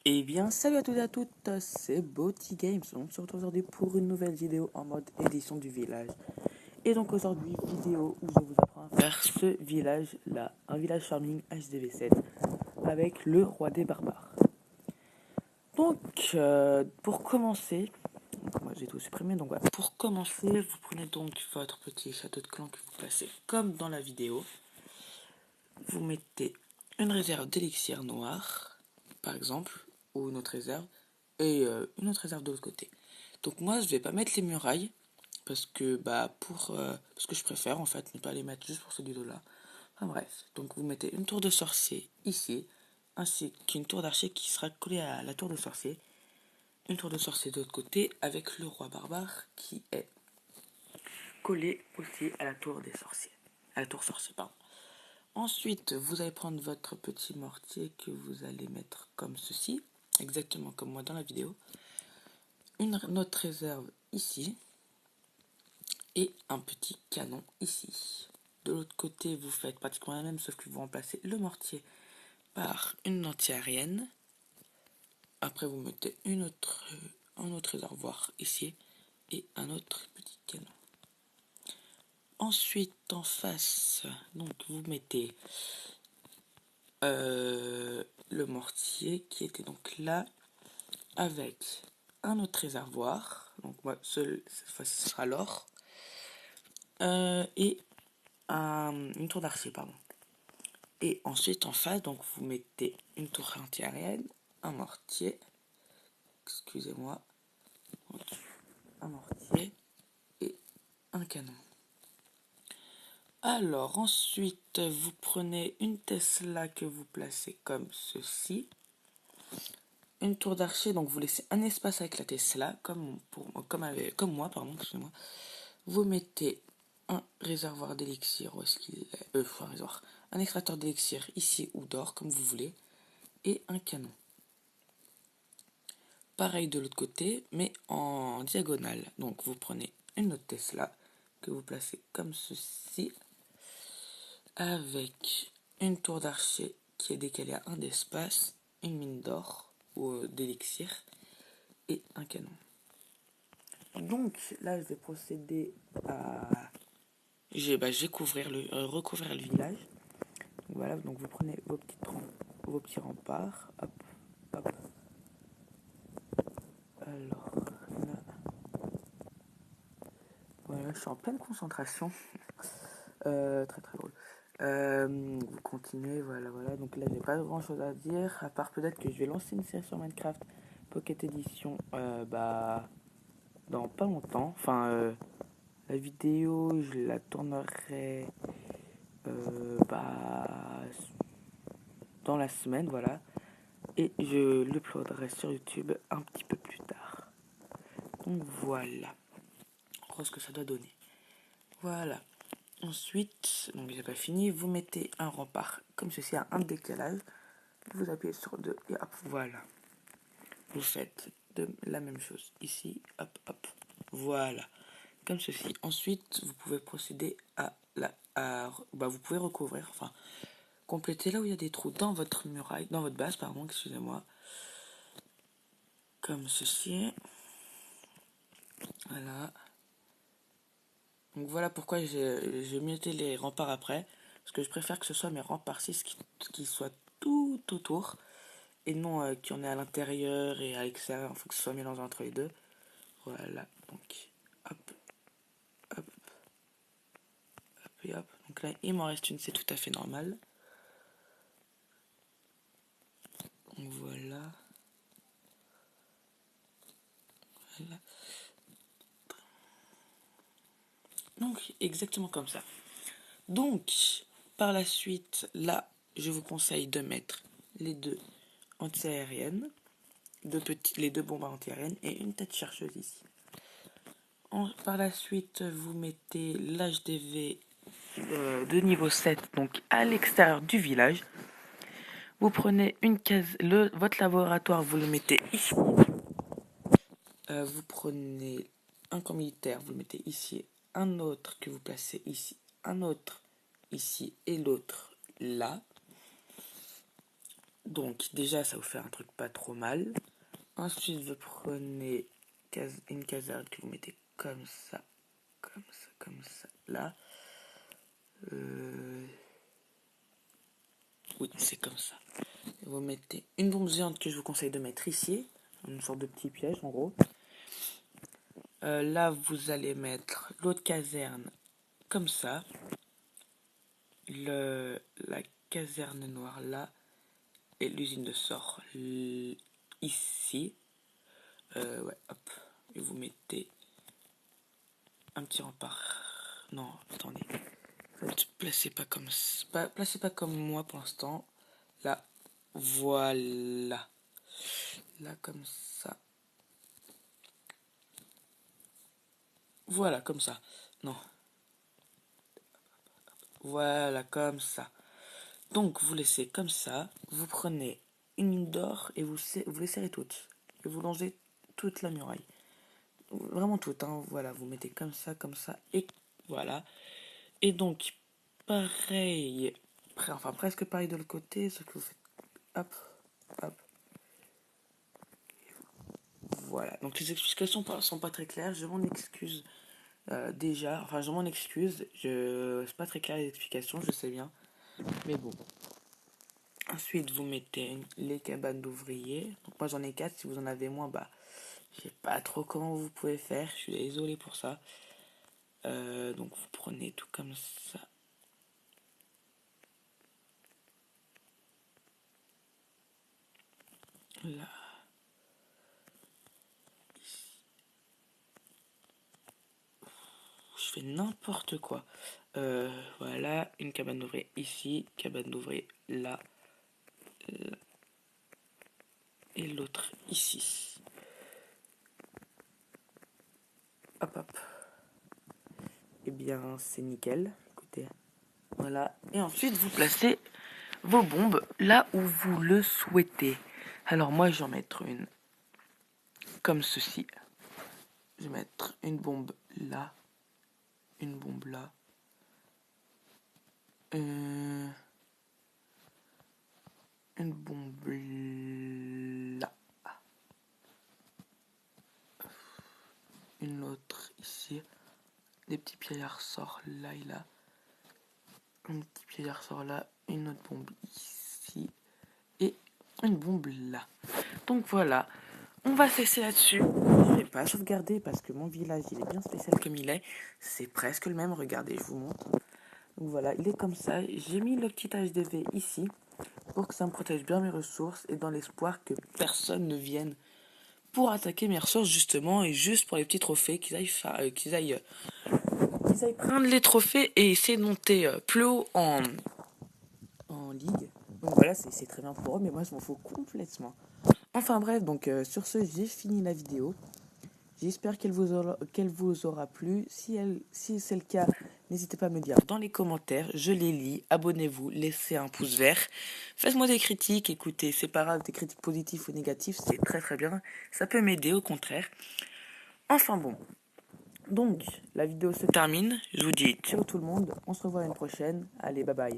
Eh bien, salut à tous et à toutes, c'est Boty Games. On se retrouve aujourd'hui pour une nouvelle vidéo en mode édition du village. Et donc aujourd'hui, vidéo où je vous apprends à faire ce village-là, un village farming HDV7 avec le roi des barbares. Donc, pour commencer, moi j'ai tout supprimé, donc voilà. Pour commencer, vous prenez donc votre petit château de clan que vous placez comme dans la vidéo. Vous mettez une réserve d'élixir noir, par exemple, ou une autre réserve, et une autre réserve de l'autre côté. Donc moi, je vais pas mettre les murailles, parce que parce que je préfère en fait ne pas les mettre juste pour ces deux-là. Enfin bref, donc vous mettez une tour de sorcier ici, ainsi qu'une tour d'archer qui sera collée à la tour de sorcier. Une tour de sorcier de l'autre côté, avec le roi barbare qui est collé aussi à la tour des sorciers. À la tour sorcier, pardon. Ensuite, vous allez prendre votre petit mortier que vous allez mettre comme ceci, exactement comme moi dans la vidéo. Une autre réserve ici et un petit canon ici. De l'autre côté, vous faites pratiquement la même, sauf que vous remplacez le mortier par une anti-aérienne. Après, vous mettez un autre réservoir ici et un autre petit canon. Ensuite, en face, donc vous mettez le mortier qui était donc là avec un autre réservoir. Donc moi, cette fois-ci, ce sera l'or. Et une tour d'archer, pardon. Et ensuite, en face, donc vous mettez une tour anti-aérienne, un mortier, excusez-moi, un mortier et un canon. Alors, ensuite, vous prenez une Tesla que vous placez comme ceci. Une tour d'archer, donc vous laissez un espace avec la Tesla, comme moi, pardon, excusez-moi. Vous mettez un réservoir d'élixir, où est-ce qu'il est un réservoir, un extracteur d'élixir ici ou d'or, comme vous voulez, et un canon. Pareil de l'autre côté, mais en diagonale. Donc vous prenez une autre Tesla que vous placez comme ceci, avec une tour d'archer qui est décalée à un d'espace, une mine d'or ou d'élixir et un canon. Donc là, je vais procéder à recouvrir le village. Donc, voilà, donc vous prenez vos petits remparts. Hop, hop. Alors là, voilà, je suis en pleine concentration. Très très drôle. Vous continuez, voilà, voilà. Donc là, j'ai pas grand chose à dire, à part peut-être que je vais lancer une série sur Minecraft Pocket Edition, dans pas longtemps. Enfin, la vidéo, je la tournerai, dans la semaine, voilà. Et je l'uploaderai sur YouTube un petit peu plus tard. Donc voilà. On voit ce que ça doit donner. Voilà. Ensuite, donc j'ai pas fini, vous mettez un rempart comme ceci à un décalage. Vous appuyez sur 2 et hop, voilà. Vous faites la même chose ici, hop, hop. Voilà. Comme ceci. Ensuite, vous pouvez procéder vous pouvez recouvrir, enfin, compléter là où il y a des trous dans votre muraille, dans votre base, pardon, excusez-moi. Comme ceci. Voilà. Donc voilà pourquoi j'ai muté les remparts après. Parce que je préfère que ce soit mes remparts 6 qui soient tout autour. Et non qu'il y en ait à l'intérieur et à l'extérieur. Il faut que ce soit mélangé entre les deux. Voilà. Donc, hop, hop, hop et hop. Donc là, il m'en reste une, c'est tout à fait normal. Donc voilà. Voilà. Donc, exactement comme ça. Donc, par la suite, là, je vous conseille de mettre les deux anti-aériennes, les deux bombes anti-aériennes et une tête chercheuse ici. Par la suite, vous mettez l'HDV de niveau 7, donc à l'extérieur du village. Vous prenez une case, votre laboratoire, vous le mettez ici. Vous prenez un camp militaire, vous le mettez ici, un autre que vous placez ici, un autre ici et l'autre là. Donc déjà ça vous fait un truc pas trop mal. Ensuite vous prenez une caserne que vous mettez comme ça, là. Oui, c'est comme ça. Et vous mettez une bombe géante que je vous conseille de mettre ici, une sorte de petit piège en gros. Là vous allez mettre l'autre caserne comme ça. La caserne noire là. Et l'usine de sort ici. Ouais, hop. Et vous mettez un petit rempart. Non, attendez. Placez pas comme placez pas comme moi pour l'instant. Là, voilà. Là, comme ça. Voilà, comme ça. Non. Voilà, comme ça. Donc, vous laissez comme ça. Vous prenez une mine d'or et vous les serrez toutes. Et vous longez toute la muraille. Vraiment toute, hein. Voilà, vous mettez comme ça, et voilà. Et donc, pareil, enfin presque pareil de l'autre côté, ce que vous faites, hop, hop. Voilà, donc les explications sont pas très claires, je m'en excuse déjà, enfin je m'en excuse, c'est pas très clair les explications, je sais bien, mais bon. Ensuite, vous mettez les cabanes d'ouvriers, donc moi j'en ai 4, si vous en avez moins, bah, je sais pas trop comment vous pouvez faire, je suis désolé pour ça. Donc vous prenez tout comme ça. Là. Je fais n'importe quoi. Voilà, une cabane d'ouvrier ici, cabane d'ouvrier là, et l'autre ici. Hop, hop. Eh bien, c'est nickel. Écoutez, voilà. Et ensuite, vous placez vos bombes là où vous le souhaitez. Alors, moi, je vais en mettre une comme ceci. Je vais mettre une bombe là, une bombe là. Une bombe là. Une autre ici. Des petits pieds à ressort là et là. Un petit pied à ressort là. Une autre bombe ici. Et une bombe là. Donc voilà. On va cesser là-dessus. Je vais pas sauvegarder parce que mon village il est bien spécial comme il est. C'est presque le même. Regardez, je vous montre. Donc voilà, il est comme ça. J'ai mis le petit HDV ici pour que ça me protège bien mes ressources et dans l'espoir que personne ne vienne pour attaquer mes ressources justement et juste pour les petits trophées qu'ils aillent prendre les trophées et essayer de monter plus haut en ligue. Donc voilà, c'est très bien pour eux, mais moi je m'en fous complètement. Enfin bref, donc sur ce, j'ai fini la vidéo. J'espère qu'elle vous aura plu. Si c'est le cas, n'hésitez pas à me dire dans les commentaires. Je les lis. Abonnez-vous, laissez un pouce vert. Faites-moi des critiques. Écoutez, c'est pas grave, des critiques positives ou négatives, c'est très très bien. Ça peut m'aider au contraire. Enfin bon. Donc, la vidéo se termine. Je vous dis ciao tout le monde. On se revoit à une prochaine. Allez, bye bye.